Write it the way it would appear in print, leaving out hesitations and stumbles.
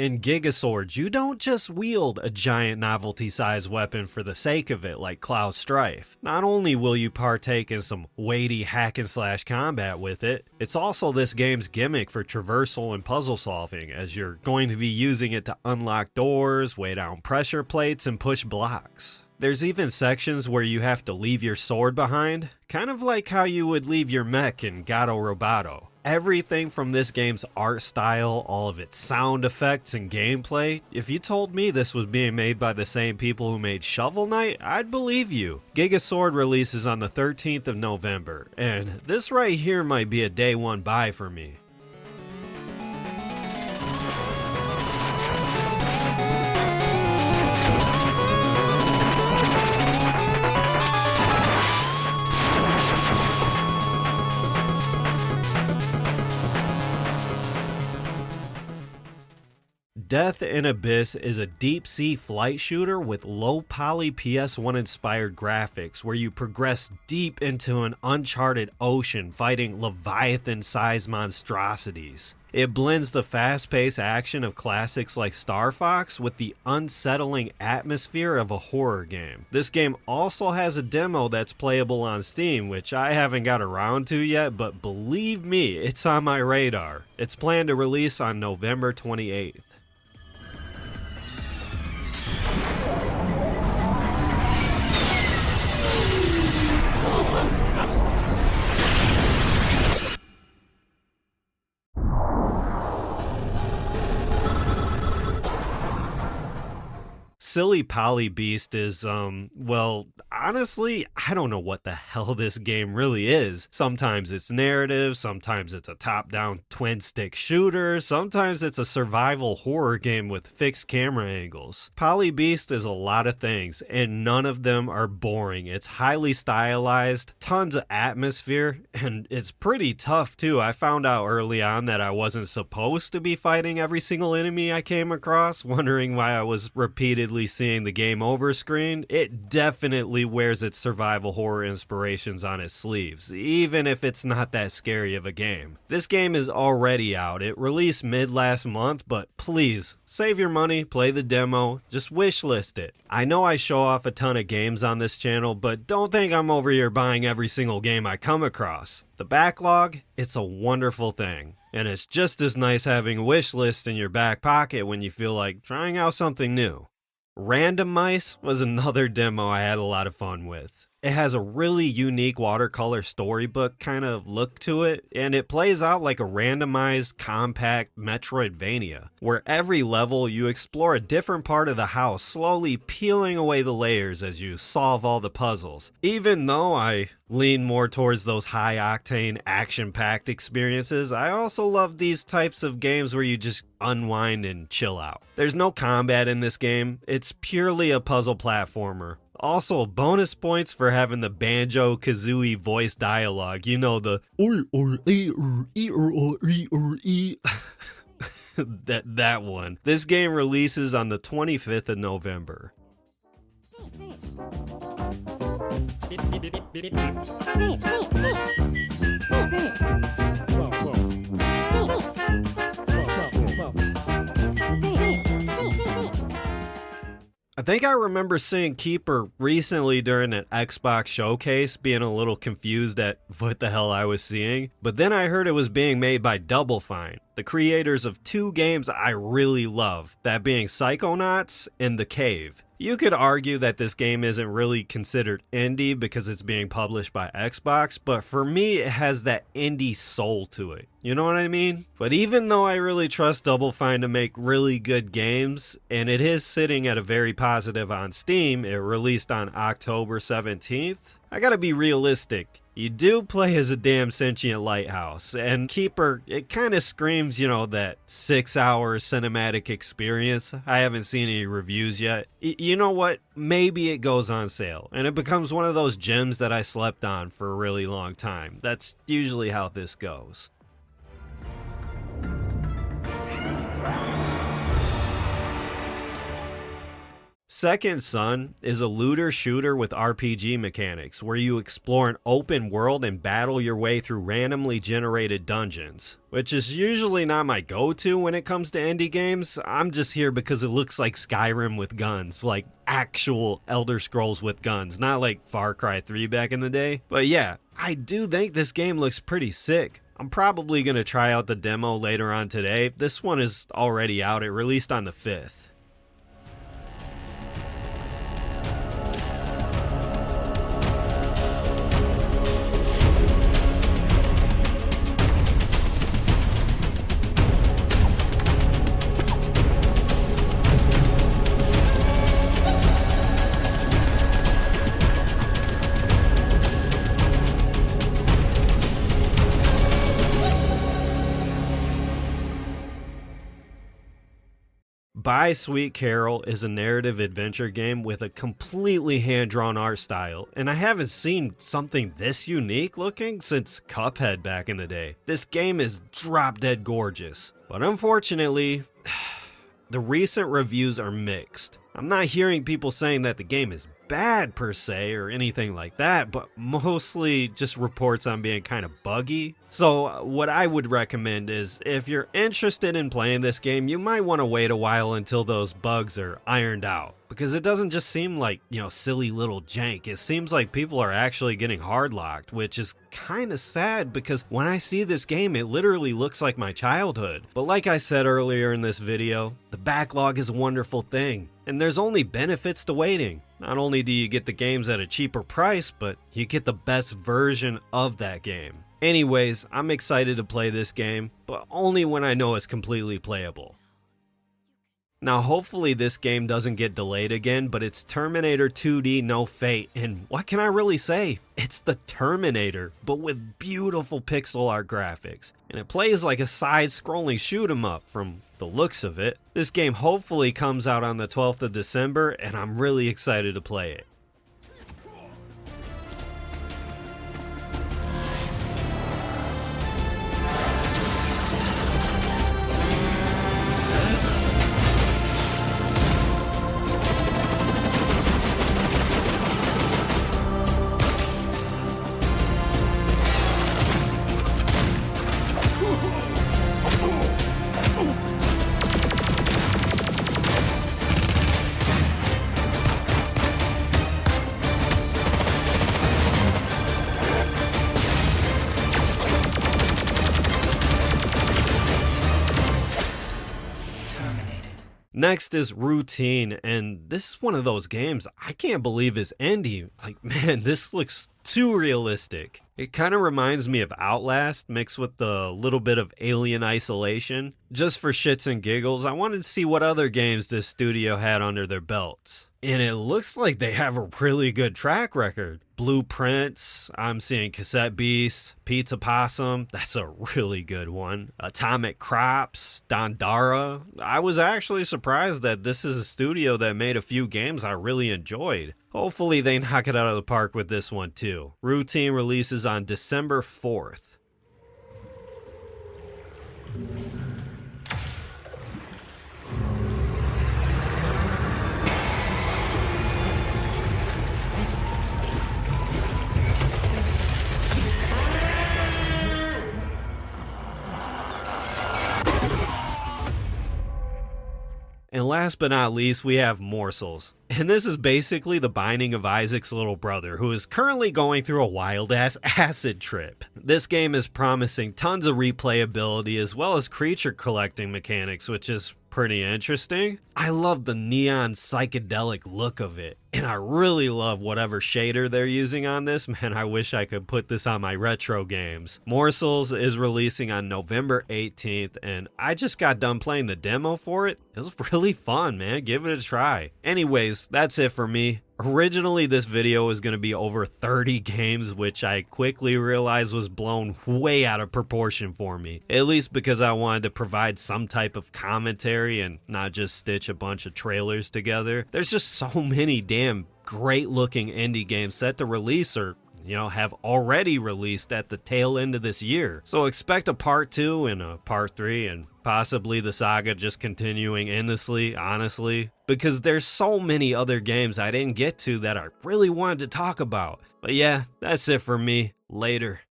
In Gigasword, you don't just wield a giant novelty-sized weapon for the sake of it like Cloud Strife. Not only will you partake in some weighty hack-and-slash combat with it, it's also this game's gimmick for traversal and puzzle solving, as you're going to be using it to unlock doors, weigh down pressure plates, and push blocks. There's even sections where you have to leave your sword behind, kind of like how you would leave your mech in Gato Roboto. Everything from this game's art style, all of its sound effects and gameplay, if you told me this was being made by the same people who made Shovel Knight, I'd believe you. Gigasword releases on the 13th of November, and this right here might be a day one buy for me. Death in Abyss is a deep-sea flight shooter with low-poly PS1 inspired graphics where you progress deep into an uncharted ocean fighting Leviathan-sized monstrosities. It blends the fast-paced action of classics like Star Fox with the unsettling atmosphere of a horror game. This game also has a demo that's playable on Steam, which I haven't got around to yet, but believe me, it's on my radar. It's planned to release on November 28th. Silly Poly Beast is, well, honestly, I don't know what the hell this game really is. Sometimes it's narrative, sometimes it's a top-down twin-stick shooter, sometimes it's a survival horror game with fixed camera angles. Poly Beast is a lot of things, and none of them are boring. It's highly stylized, tons of atmosphere, and it's pretty tough too. I found out early on that I wasn't supposed to be fighting every single enemy I came across, wondering why I was repeatedly seeing the game over screen. It definitely wears its survival horror inspirations on its sleeves, even if it's not that scary of a game. This game is already out. It released mid last month, but please, save your money, play the demo, just wishlist it. I know I show off a ton of games on this channel, but don't think I'm over here buying every single game I come across. The backlog, it's a wonderful thing. And it's just as nice having a wish list in your back pocket when you feel like trying out something new. Randomice was another demo I had a lot of fun with. It has a really unique watercolor storybook kind of look to it, and it plays out like a randomized, compact Metroidvania, where every level you explore a different part of the house, slowly peeling away the layers as you solve all the puzzles. Even though I lean more towards those high-octane, action-packed experiences, I also love these types of games where you just unwind and chill out. There's no combat in this game, it's purely a puzzle platformer. Also, bonus points for having the Banjo-Kazooie voice dialogue. You know, the that one. This game releases on the 25th of November. I think I remember seeing Keeper recently during an Xbox showcase, being a little confused at what the hell I was seeing, but then I heard it was being made by Double Fine, the creators of two games I really love, that being Psychonauts and The Cave. You could argue that this game isn't really considered indie because it's being published by Xbox, but for me it has that indie soul to it. You know what I mean? But even though I really trust Double Fine to make really good games, and it is sitting at a very positive on Steam, it released on October 17th, I gotta be realistic. You do play as a damn sentient lighthouse, and Keeper, it kind of screams, you know, that 6-hour cinematic experience. I haven't seen any reviews yet. You know what? Maybe it goes on sale, and it becomes one of those gems that I slept on for a really long time. That's usually how this goes. Second Son is a looter shooter with RPG mechanics where you explore an open world and battle your way through randomly generated dungeons, which is usually not my go-to when it comes to indie games. I'm just here because it looks like Skyrim with guns, like actual Elder Scrolls with guns, not like Far Cry 3 back in the day. But yeah, I do think this game looks pretty sick. I'm probably going to try out the demo later on today. This one is already out. It released on the 5th. By Sweet Carole is a narrative adventure game with a completely hand-drawn art style, and I haven't seen something this unique looking since Cuphead back in the day. This game is drop-dead gorgeous, but unfortunately, the recent reviews are mixed. I'm not hearing people saying that the game is bad per se or anything like that, but mostly just reports on being kind of buggy. So what I would recommend is if you're interested in playing this game, you might want to wait a while until those bugs are ironed out, because it doesn't just seem like, silly little jank. It seems like people are actually getting hard locked, which is kind of sad because when I see this game, it literally looks like my childhood. But like I said earlier in this video, the backlog is a wonderful thing, and there's only benefits to waiting. Not only do you get the games at a cheaper price, but you get the best version of that game. Anyways, I'm excited to play this game, but only when I know it's completely playable. Now hopefully this game doesn't get delayed again, but it's Terminator 2D No Fate, and what can I really say? It's the Terminator, but with beautiful pixel art graphics, and it plays like a side-scrolling shoot-'em-up from the looks of it. This game hopefully comes out on the 12th of December, and I'm really excited to play it. Next is Routine, and this is one of those games I can't believe is indie. Like, man, this looks too realistic. It kind of reminds me of Outlast mixed with a little bit of Alien Isolation. Just for shits and giggles, I wanted to see what other games this studio had under their belts. And it looks like they have a really good track record. Blueprints, I'm seeing Cassette Beast, Pizza Possum, that's a really good one. Atomic Crops, Dandara. I was actually surprised that this is a studio that made a few games I really enjoyed. Hopefully they knock it out of the park with this one too. Routine releases on December 4th. And last but not least, we have Moursels. And this is basically the Binding of Isaac's little brother, who is currently going through a wild-ass acid trip. This game is promising tons of replayability as well as creature collecting mechanics, which is pretty interesting. I love the neon psychedelic look of it, and I really love whatever shader they're using on this. Man, I wish I could put this on my retro games. Moursels is releasing on November 18th, and I just got done playing the demo for it. It was really fun, man. Give it a try. Anyways, that's it for me. Originally, this video was going to be over 30 games, which I quickly realized was blown way out of proportion for me. At least because I wanted to provide some type of commentary and not just stitch a bunch of trailers together. There's just so many damn great looking indie games set to release or have already released at the tail end of this year. So expect a part 2 and a part 3 and possibly the saga just continuing endlessly, honestly, because there's so many other games I didn't get to that I really wanted to talk about. But yeah, that's it for me. Later.